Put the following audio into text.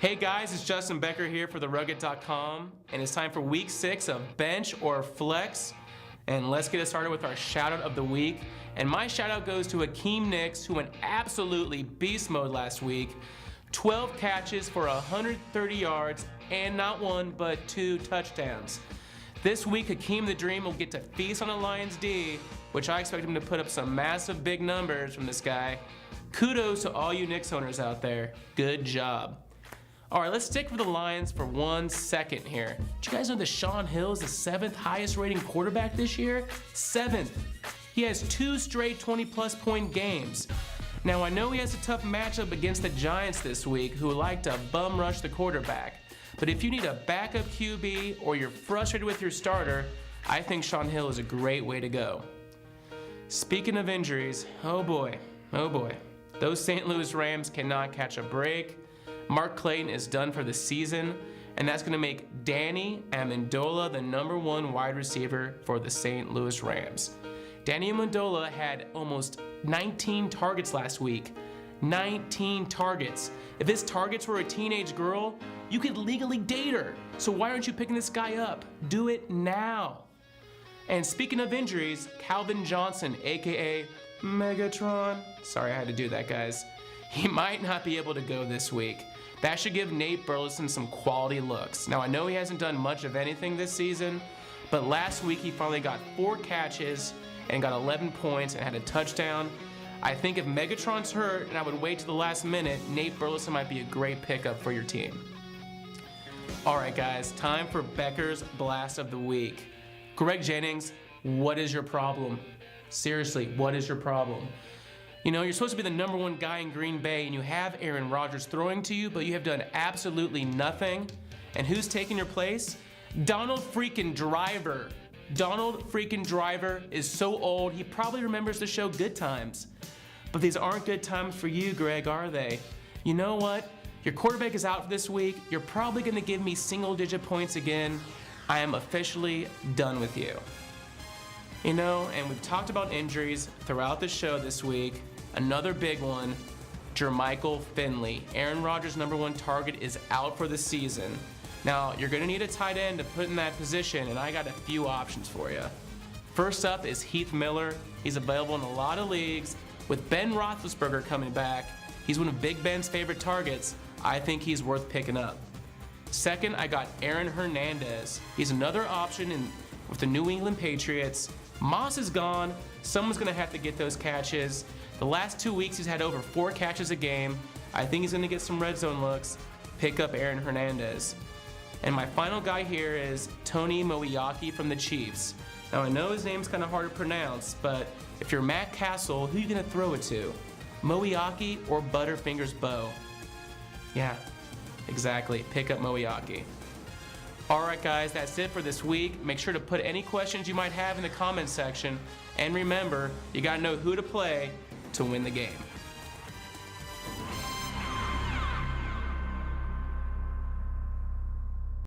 Hey guys, it's Justin Becker here for TheRugged.com, and it's time for week 6 of Bench or Flex. And let's get it started with our shout out of the week. And my shout out goes to Hakeem Nicks, who went absolutely beast mode last week. 12 catches for 130 yards and not 1 but 2 touchdowns. This week, Hakeem the Dream will get to feast on the Lions D, which I expect him to put up some massive big numbers from this guy. Kudos to all you Knicks owners out there. Good job. All right, let's stick with the Lions for 1 second here. Do you guys know that Shaun Hill is the 7th highest rating quarterback this year? 7th. He has 2 straight 20-plus point games. Now, I know he has a tough matchup against the Giants this week, who like to bum rush the quarterback. But if you need a backup QB or you're frustrated with your starter, I think Shaun Hill is a great way to go. Speaking of injuries, oh boy. Those St. Louis Rams cannot catch a break. Mark Clayton is done for the season, and that's going to make Danny Amendola the #1 wide receiver for the St. Louis Rams. Danny Amendola had almost 19 targets last week. 19 targets. If his targets were a teenage girl, you could legally date her. So why aren't you picking this guy up? Do it now. And speaking of injuries, Calvin Johnson, aka Megatron. Sorry I had to do that, guys. He might not be able to go this week. That should give Nate Burleson some quality looks. Now, I know he hasn't done much of anything this season, but last week he finally got 4 catches and got 11 points and had a touchdown. I think if Megatron's hurt and I would wait to the last minute, Nate Burleson might be a great pickup for your team. All right, guys, time for Becker's Blast of the Week. Greg Jennings, what is your problem? Seriously, what is your problem? You know, you're supposed to be the #1 guy in Green Bay, and you have Aaron Rodgers throwing to you, but you have done absolutely nothing. And who's taking your place? Donald freaking Driver. Donald freaking Driver is so old, he probably remembers the show Good Times. But these aren't good times for you, Greg, are they? You know what? Your quarterback is out for this week. You're probably going to give me single-digit points again. I am officially done with you. You know, and we've talked about injuries throughout the show this week. Another big one, Jermichael Finley. Aaron Rodgers' #1 target is out for the season. Now, you're going to need a tight end to put in that position, and I got a few options for you. First up is Heath Miller. He's available in a lot of leagues. With Ben Roethlisberger coming back, he's one of Big Ben's favorite targets. I think he's worth picking up. Second, I got Aaron Hernandez. He's another option with the New England Patriots. Moss is gone. Someone's going to have to get those catches. The last 2 weeks, he's had over 4 catches a game. I think he's going to get some red zone looks. Pick up Aaron Hernandez. And my final guy here is Tony Moeaki from the Chiefs. Now, I know his name's kind of hard to pronounce, but if you're Matt Castle, who are you going to throw it to? Moeaki or Butterfingers Bo? Yeah, exactly. Pick up Moeaki. All right, guys, that's it for this week. Make sure to put any questions you might have in the comments section. And remember, you got to know who to play to win the game.